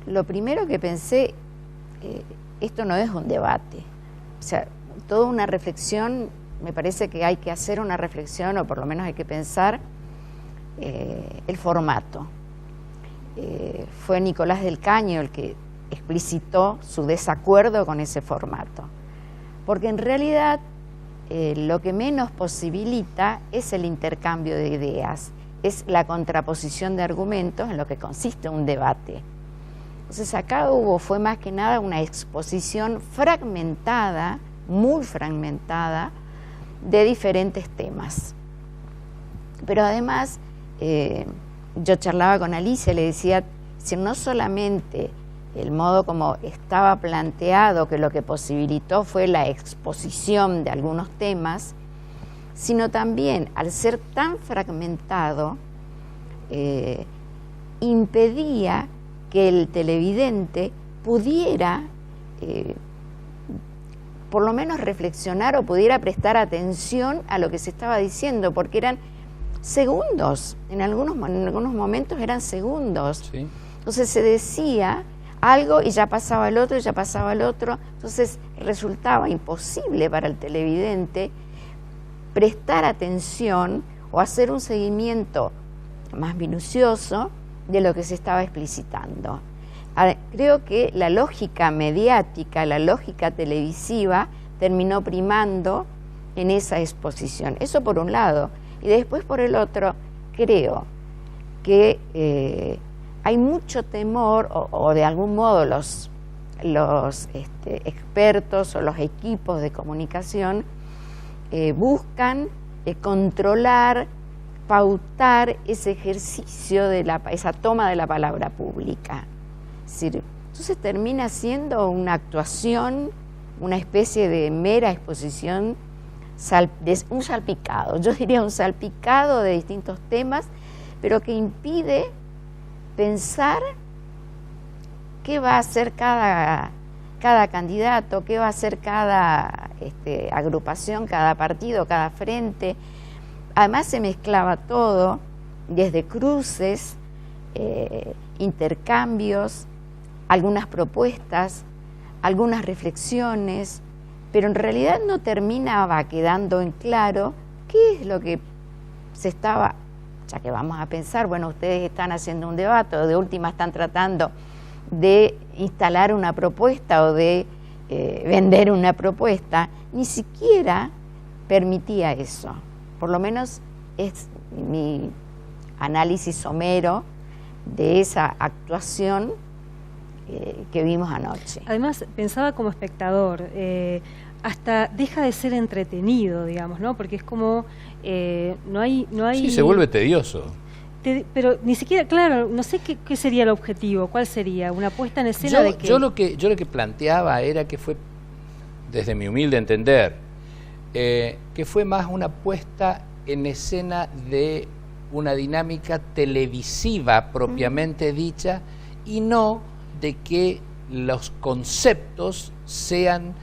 lo primero que pensé, esto no es un debate. O sea, toda una reflexión, me parece que hay que hacer una reflexión, o por lo menos hay que pensar el formato. Fue Nicolás del Caño el que explicitó su desacuerdo con ese formato. Porque en realidad lo que menos posibilita es el intercambio de ideas, es la contraposición de argumentos en lo que consiste un debate. Entonces acá fue más que nada una exposición fragmentada, muy fragmentada, de diferentes temas. Pero además, yo charlaba con Alicia, le decía, si no solamente el modo como estaba planteado, que lo que posibilitó fue la exposición de algunos temas, sino también, al ser tan fragmentado, impedía que el televidente pudiera por lo menos reflexionar o pudiera prestar atención a lo que se estaba diciendo, porque eran segundos, en algunos momentos eran segundos. Sí. Entonces se decía algo y ya pasaba el otro y ya pasaba el otro, entonces resultaba imposible para el televidente prestar atención o hacer un seguimiento más minucioso de lo que se estaba explicitando. Creo que la lógica mediática, la lógica televisiva terminó primando en esa exposición. Eso por un lado. Y después por el otro, creo que hay mucho temor, o de algún modo los expertos o los equipos de comunicación buscan controlar, pautar ese ejercicio de esa toma de la palabra pública. Es decir, entonces termina siendo una actuación, una especie de mera exposición, un salpicado, yo diría un salpicado de distintos temas, pero que impide pensar qué va a hacer cada candidato, qué va a hacer cada agrupación, cada partido, cada frente. Además se mezclaba todo, desde cruces, intercambios, algunas propuestas, algunas reflexiones, pero en realidad no terminaba quedando en claro qué es lo que se estaba, ya que vamos a pensar, bueno, ustedes están haciendo un debate, o de última están tratando de instalar una propuesta o de vender una propuesta, ni siquiera permitía eso. Por lo menos es mi análisis somero de esa actuación que vimos anoche. Además, pensaba como espectador, hasta deja de ser entretenido, digamos, ¿no? Porque es como, no hay... Sí, se vuelve tedioso. Pero ni siquiera, claro, no sé qué sería el objetivo, cuál sería, una puesta en escena de qué. Yo lo que planteaba era que fue, desde mi humilde entender, que fue más una puesta en escena de una dinámica televisiva propiamente dicha, y no de que los conceptos sean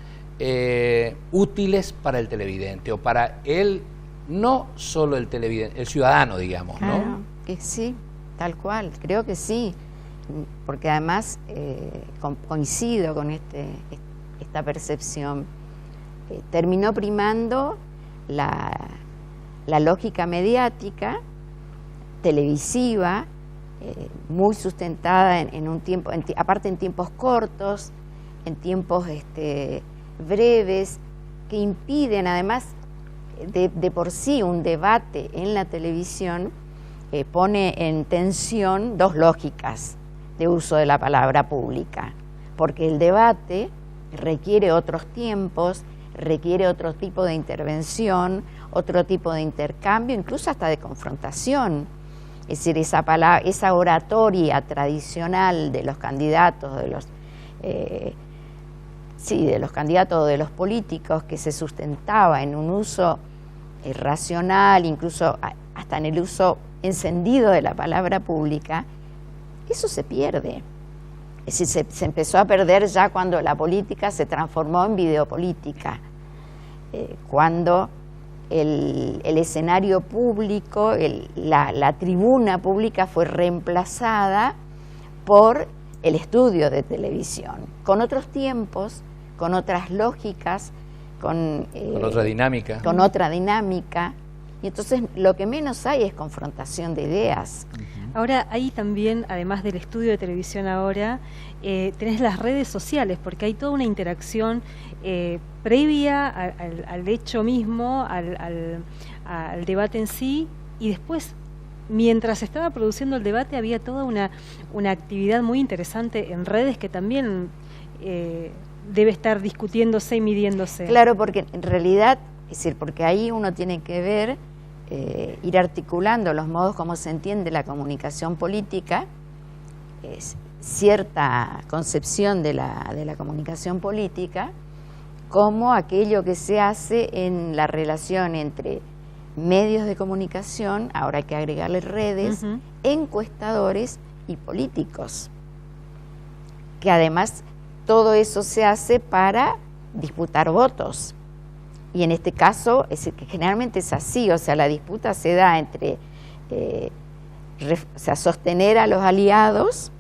útiles para el televidente, o para él, no solo el televidente, el ciudadano, digamos, ¿no? Claro, que sí, tal cual, creo que sí, porque además coincido con esta percepción. Terminó primando la lógica mediática, televisiva, muy sustentada en un tiempo, aparte en tiempos cortos, en tiempos breves, que impiden además de por sí un debate en la televisión, pone en tensión dos lógicas de uso de la palabra pública, porque el debate requiere otros tiempos, requiere otro tipo de intervención, otro tipo de intercambio, incluso hasta de confrontación. Es decir, esa oratoria tradicional de los candidatos, de los candidatos, de los políticos, que se sustentaba en un uso racional, incluso hasta en el uso encendido de la palabra pública, eso se pierde. Es decir, se empezó a perder ya cuando la política se transformó en videopolítica, cuando el escenario público, la tribuna pública fue reemplazada por el estudio de televisión, con otros tiempos, con otras lógicas, con otra dinámica. Con otra dinámica. Y entonces lo que menos hay es confrontación de ideas. Ahora, ahí también, además del estudio de televisión ahora, tenés las redes sociales, porque hay toda una interacción previa al hecho mismo, al debate en sí, y después, mientras se estaba produciendo el debate, había toda una actividad muy interesante en redes que también debe estar discutiéndose y midiéndose. Claro, porque en realidad, es decir, porque ahí uno tiene que ver, ir articulando los modos como se entiende la comunicación política, cierta concepción de la comunicación política, como aquello que se hace en la relación entre medios de comunicación, ahora hay que agregarle redes, encuestadores y políticos, que además todo eso se hace para disputar votos. Y en este caso, es que generalmente es así, o sea, la disputa se da entre sostener a los aliados,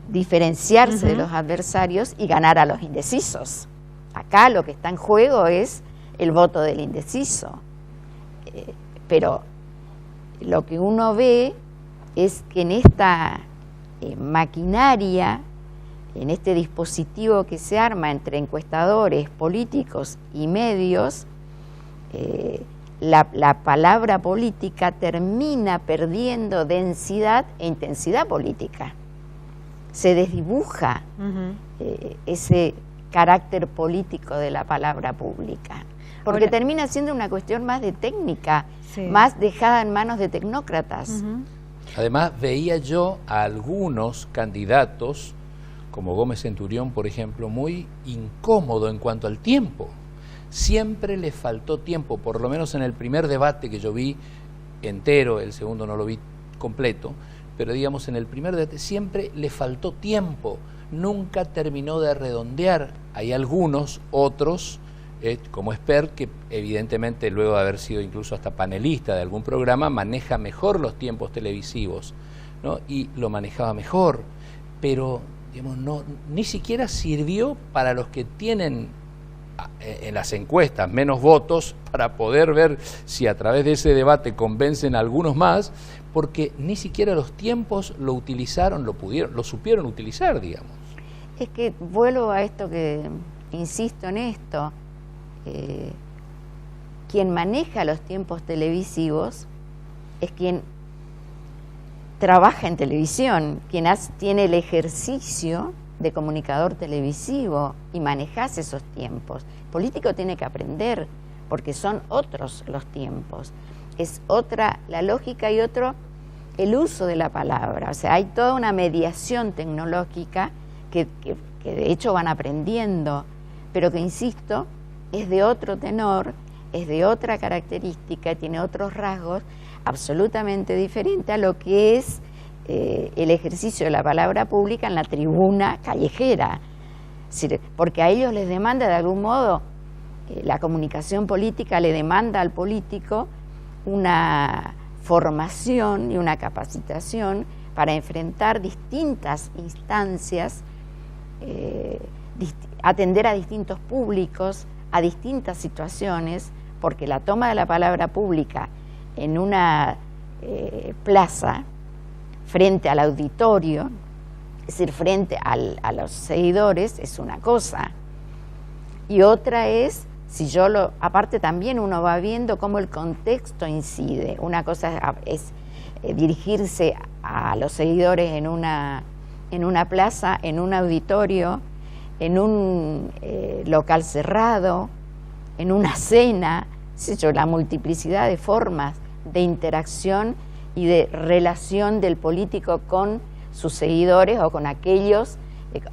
diferenciarse de los adversarios y ganar a los indecisos. Acá lo que está en juego es el voto del indeciso. Pero lo que uno ve es que en esta maquinaria, en este dispositivo que se arma entre encuestadores, políticos y medios, la palabra política termina perdiendo densidad e intensidad política. Se desdibuja ese carácter político de la palabra pública, porque termina siendo una cuestión más de técnica, más dejada en manos de tecnócratas. Además, veía yo a algunos candidatos, como Gómez Centurión, por ejemplo, muy incómodo en cuanto al tiempo. Siempre le faltó tiempo, por lo menos en el primer debate que yo vi entero, el segundo no lo vi completo, pero digamos en el primer debate siempre le faltó tiempo, nunca terminó de redondear. Hay algunos, otros, como Espert, que evidentemente luego de haber sido incluso hasta panelista de algún programa, maneja mejor los tiempos televisivos, ¿no? Y lo manejaba mejor, pero digamos, ni siquiera sirvió para los que tienen en las encuestas menos votos para poder ver si a través de ese debate convencen a algunos más, porque ni siquiera los tiempos lo utilizaron, lo supieron utilizar, digamos. Es que vuelvo a esto que insisto en esto, quien maneja los tiempos televisivos es quien trabaja en televisión, quien tiene el ejercicio de comunicador televisivo y manejas esos tiempos. El político tiene que aprender, porque son otros los tiempos. Es otra la lógica y otro el uso de la palabra. O sea, hay toda una mediación tecnológica que de hecho van aprendiendo, pero que, insisto, es de otro tenor, es de otra característica, tiene otros rasgos absolutamente diferentes a lo que es el ejercicio de la palabra pública en la tribuna callejera. Es decir, porque a ellos les demanda de algún modo, la comunicación política le demanda al político una formación y una capacitación para enfrentar distintas instancias, atender a distintos públicos, a distintas situaciones, porque la toma de la palabra pública en una plaza, frente al auditorio, es decir, frente a los seguidores, es una cosa. Y otra es, aparte también uno va viendo cómo el contexto incide. Una cosa es dirigirse a los seguidores en una plaza, en un auditorio, en un local cerrado, en una cena, la multiplicidad de formas de interacción y de relación del político con sus seguidores o con aquellos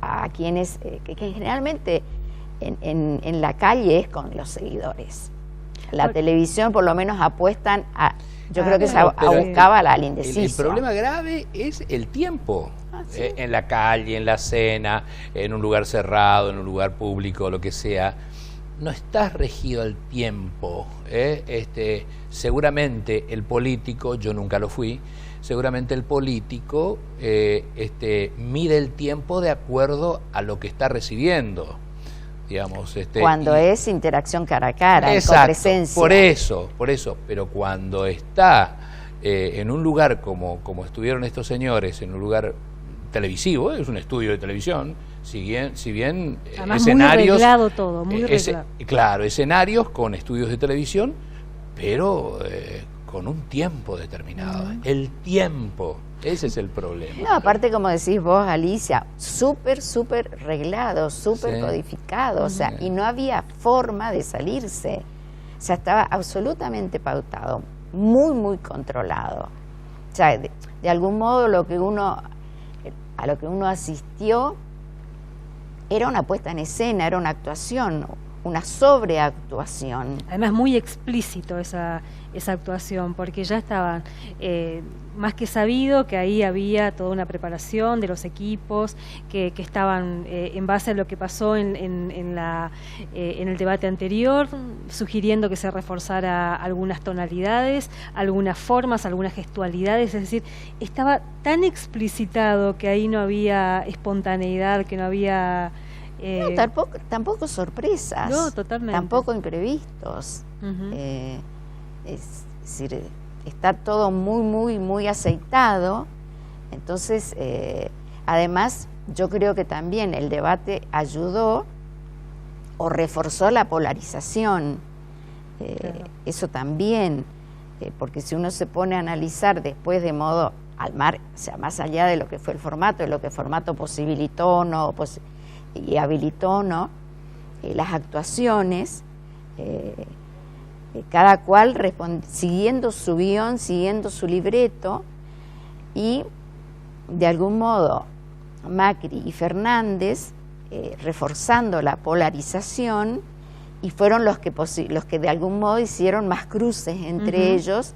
a quienes, que generalmente en la calle es con los seguidores. La televisión por lo menos apuestan a, yo creo que buscaba al indeciso. El problema grave es el tiempo. ¿Sí? En la calle, en la cena, en un lugar cerrado, en un lugar público, lo que sea. no estás regido al tiempo. Seguramente el político, yo nunca lo fui, seguramente el político mide el tiempo de acuerdo a lo que está recibiendo, digamos. Cuando es interacción cara a cara, exacto, con presencia. Por eso, pero cuando está en un lugar como estuvieron estos señores, en un lugar televisivo, es un estudio de televisión, si bien además escenarios... muy reglado todo, muy reglado. Claro, escenarios con estudios de televisión, pero con un tiempo determinado. El tiempo, ese es el problema. No, aparte, como decís vos, Alicia, súper reglado, súper codificado, o sea, y no había forma de salirse. O sea, estaba absolutamente pautado, muy controlado. O sea, de algún modo a lo que uno asistió era una puesta en escena, era una actuación, una sobreactuación. Además muy explícito esa actuación, porque ya estaban más que sabido que ahí había toda una preparación de los equipos que estaban en base a lo que pasó en el debate anterior, sugiriendo que se reforzara algunas tonalidades, algunas formas, algunas gestualidades, es decir, estaba tan explicitado que ahí no había espontaneidad, que no había... no, tampoco sorpresas, no, totalmente. Tampoco imprevistos. Es decir, está todo muy aceitado. Entonces, además, yo creo que también el debate ayudó o reforzó la polarización. Claro. Eso también, porque si uno se pone a analizar después de modo o sea, más allá de lo que fue el formato, de lo que el formato posibilitó y habilitó, ¿no? Las actuaciones, cada cual siguiendo su guión, siguiendo su libreto, y de algún modo Macri y Fernández reforzando la polarización, y fueron los que de algún modo hicieron más cruces entre ellos,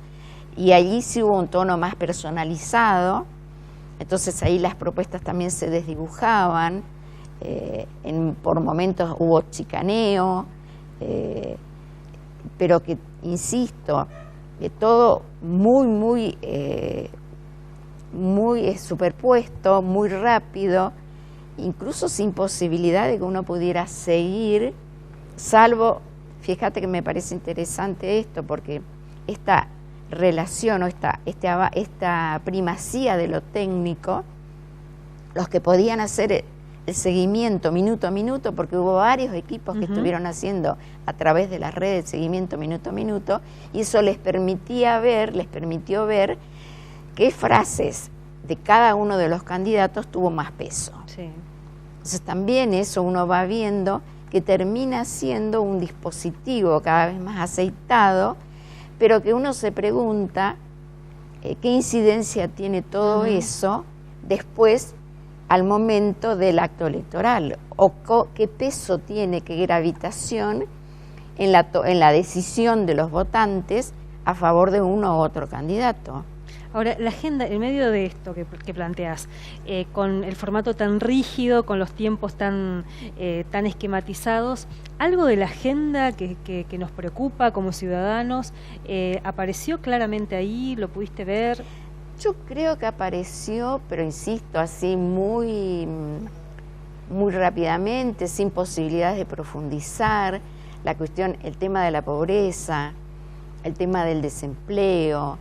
y allí sí hubo un tono más personalizado. Entonces ahí las propuestas también se desdibujaban. Por momentos hubo chicaneo, pero que, insisto, todo muy superpuesto, muy rápido, incluso sin posibilidad de que uno pudiera seguir, salvo, fíjate que me parece interesante esto, porque esta relación o esta primacía de lo técnico, los que podían hacer el seguimiento minuto a minuto, porque hubo varios equipos que estuvieron haciendo a través de las redes seguimiento minuto a minuto, y eso les permitió ver qué frases de cada uno de los candidatos tuvo más peso. Sí. Entonces también eso uno va viendo que termina siendo un dispositivo cada vez más aceitado, pero que uno se pregunta qué incidencia tiene todo eso después al momento del acto electoral, o qué peso tiene, qué gravitación en la decisión de los votantes a favor de uno u otro candidato. Ahora, la agenda, en medio de esto que planteás, con el formato tan rígido, con los tiempos tan esquematizados, ¿algo de la agenda que nos preocupa como ciudadanos apareció claramente ahí? ¿Lo pudiste ver? Yo creo que apareció, pero insisto, así muy rápidamente, sin posibilidades de profundizar. La cuestión, el tema de la pobreza, el tema del desempleo,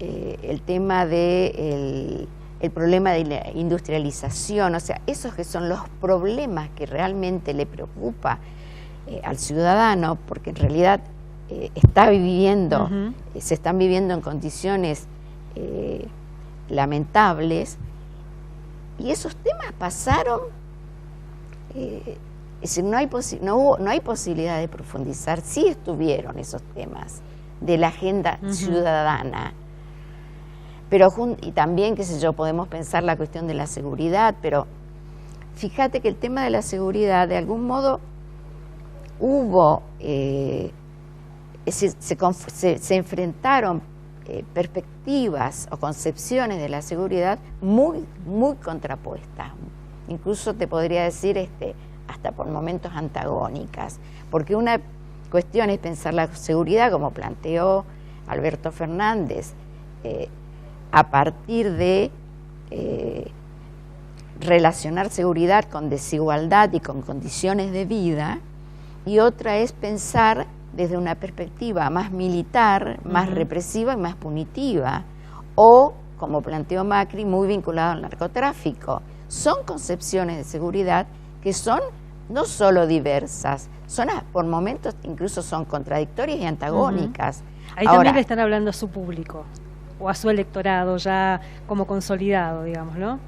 el tema del el problema de la industrialización, o sea, esos que son los problemas que realmente le preocupa al ciudadano, porque en realidad se están viviendo en condiciones lamentables, y esos temas pasaron, es decir, no hay posibilidad de profundizar. Sí estuvieron esos temas de la agenda ciudadana, pero y también, qué sé yo, podemos pensar la cuestión de la seguridad, pero fíjate que el tema de la seguridad, de algún modo, hubo, es decir, se enfrentaron perspectivas o concepciones de la seguridad muy contrapuestas. Incluso te podría decir hasta por momentos antagónicas, porque una cuestión es pensar la seguridad, como planteó Alberto Fernández, a partir de relacionar seguridad con desigualdad y con condiciones de vida, y otra es pensar desde una perspectiva más militar, más represiva y más punitiva, o, como planteó Macri, muy vinculado al narcotráfico. Son concepciones de seguridad que son no solo diversas, son por momentos incluso son contradictorias y antagónicas. Ahí ahora, también le están hablando a su público, o a su electorado ya como consolidado, digamos, ¿no?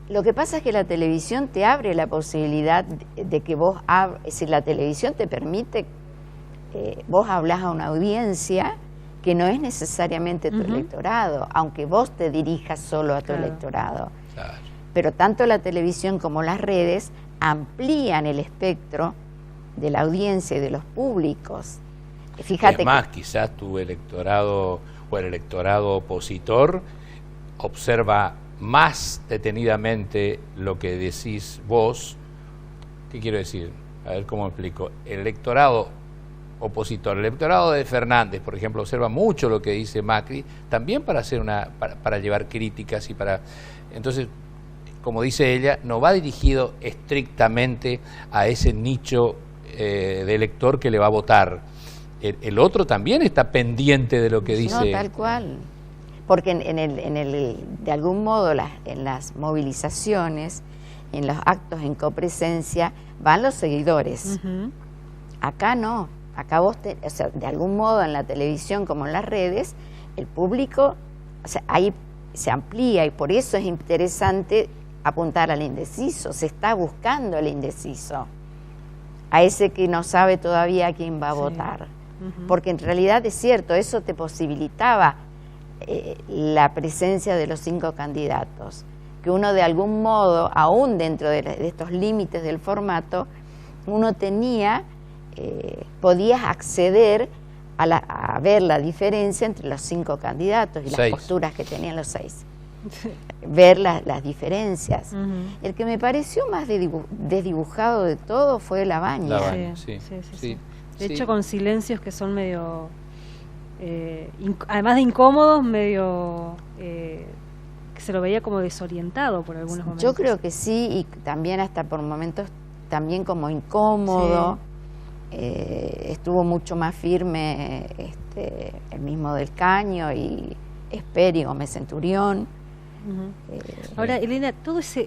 Lo que pasa es que la televisión te abre la posibilidad de que vos, es decir, la televisión te permite, vos hablas a una audiencia que no es necesariamente tu electorado, aunque vos te dirijas solo a tu electorado. Claro. Pero tanto la televisión como las redes amplían el espectro de la audiencia y de los públicos. Fíjate es más, quizás tu electorado o el electorado opositor observa más detenidamente lo que decís vos. ¿Qué quiero decir? A ver cómo explico. El electorado opositor, el electorado de Fernández, por ejemplo, observa mucho lo que dice Macri, también para hacer para llevar críticas y para... Entonces, como dice ella, no va dirigido estrictamente a ese nicho de elector que le va a votar. El otro también está pendiente de lo que dice. No, tal cual. Porque de algún modo en las movilizaciones, en los actos en copresencia, van los seguidores. Acá no. Acá vos, o sea, de algún modo en la televisión como en las redes, el público, o sea, ahí se amplía, y por eso es interesante apuntar al indeciso. Se está buscando el indeciso, a ese que no sabe todavía a quién va a votar. Porque en realidad es cierto, eso te posibilitaba la presencia de los 5 candidatos, que uno de algún modo, aún dentro de estos límites del formato, uno tenía, podías acceder a ver la diferencia entre los 5 candidatos y las posturas que tenían los 6. Ver las diferencias. El que me pareció más desdibujado de todo fue Labaña. Sí. De hecho, con silencios que son medio, además de incómodos, medio que se lo veía como desorientado por algunos momentos. Yo creo que sí, y también hasta por momentos también como incómodo. Estuvo mucho más firme el mismo Del Caño y Esperi, Gómez Centurión. Ahora, Elena, todo ese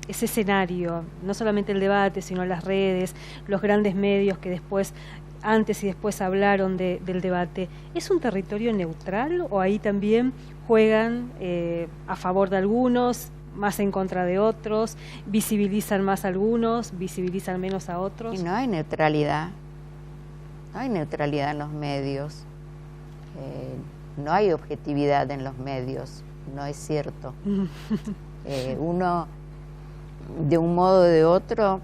escenario, no solamente el debate, sino las redes, los grandes medios que después, antes y después hablaron del debate, ¿es un territorio neutral o ahí también juegan a favor de algunos, más en contra de otros, visibilizan más a algunos, visibilizan menos a otros? Y no hay neutralidad. No hay neutralidad en los medios. No hay objetividad en los medios. No es cierto. Uno, de un modo o de otro,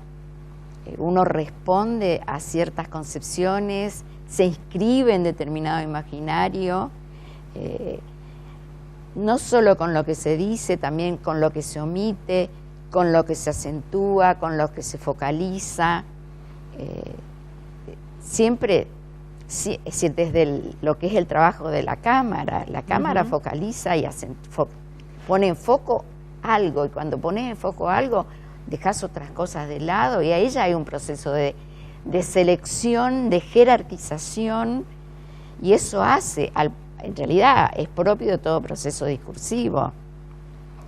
uno responde a ciertas concepciones, se inscribe en determinado imaginario, no solo con lo que se dice, también con lo que se omite, con lo que se acentúa, con lo que se focaliza. Siempre, es decir, desde lo que es el trabajo de la cámara focaliza y pone en foco algo, y cuando pones en foco algo, dejas otras cosas de lado, y ahí ya hay un proceso de selección, de jerarquización, y eso hace, en realidad es propio de todo proceso discursivo.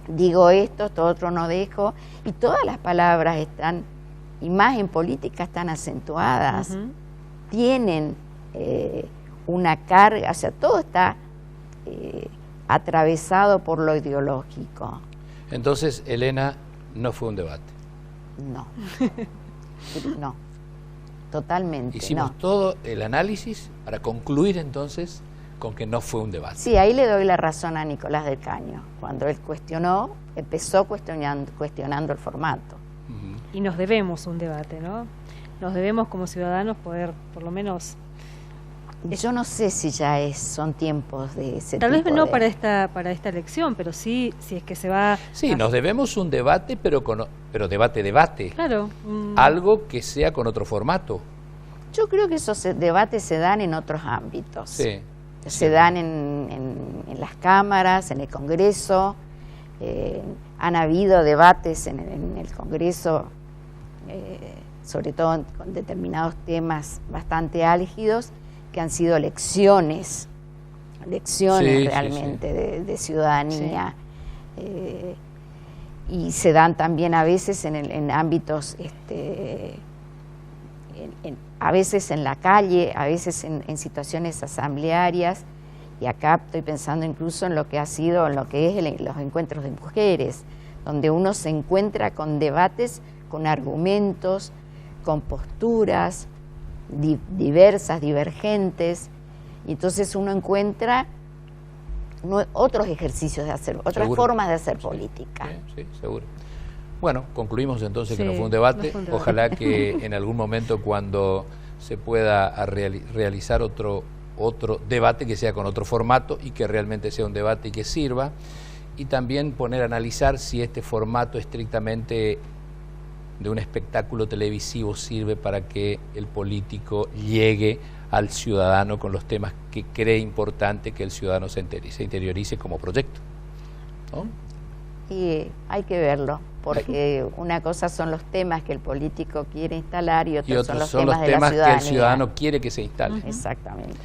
Digo esto otro no dejo, y todas las palabras están, y más en política, están acentuadas, tienen una carga, o sea, todo está atravesado por lo ideológico. Entonces, Elena, no fue un debate. No, totalmente. Hicimos todo el análisis para concluir entonces con que no fue un debate. Sí, ahí le doy la razón a Nicolás del Caño. Cuando él empezó cuestionando el formato. Y nos debemos un debate, ¿no? Nos debemos como ciudadanos poder, por lo menos, Yo no sé si ya son tiempos de ese Tal vez tipo no de... para esta elección, pero sí, si es que se va... Sí, nos debemos un debate, pero debate. Claro. Algo que sea con otro formato. Yo creo que esos debates se dan en otros ámbitos. Sí. Se dan en las cámaras, en el Congreso. Han habido debates en el Congreso, sobre todo con determinados temas bastante álgidos, que han sido lecciones Sí, realmente de ciudadanía. Y se dan también a veces en ámbitos, a veces en la calle, a veces en situaciones asamblearias, y acá estoy pensando incluso en lo que ha sido, en lo que es los encuentros de mujeres, donde uno se encuentra con debates, con argumentos, con posturas diversas, divergentes, y entonces uno encuentra otros ejercicios de hacer, otras Seguro. Formas de hacer política. Sí, seguro. Bueno, concluimos entonces que Sí, no fue un debate. no fue un debate. Ojalá que en algún momento, cuando se pueda realizar otro debate, que sea con otro formato y que realmente sea un debate y que sirva, y también poner a analizar si este formato estrictamente de un espectáculo televisivo sirve para que el político llegue al ciudadano con los temas que cree importante que el ciudadano se interiorice como proyecto, ¿no? Y hay que verlo, porque una cosa son los temas que el político quiere instalar y otros son los temas de la ciudadanía. que el ciudadano quiere que se instalen. Exactamente.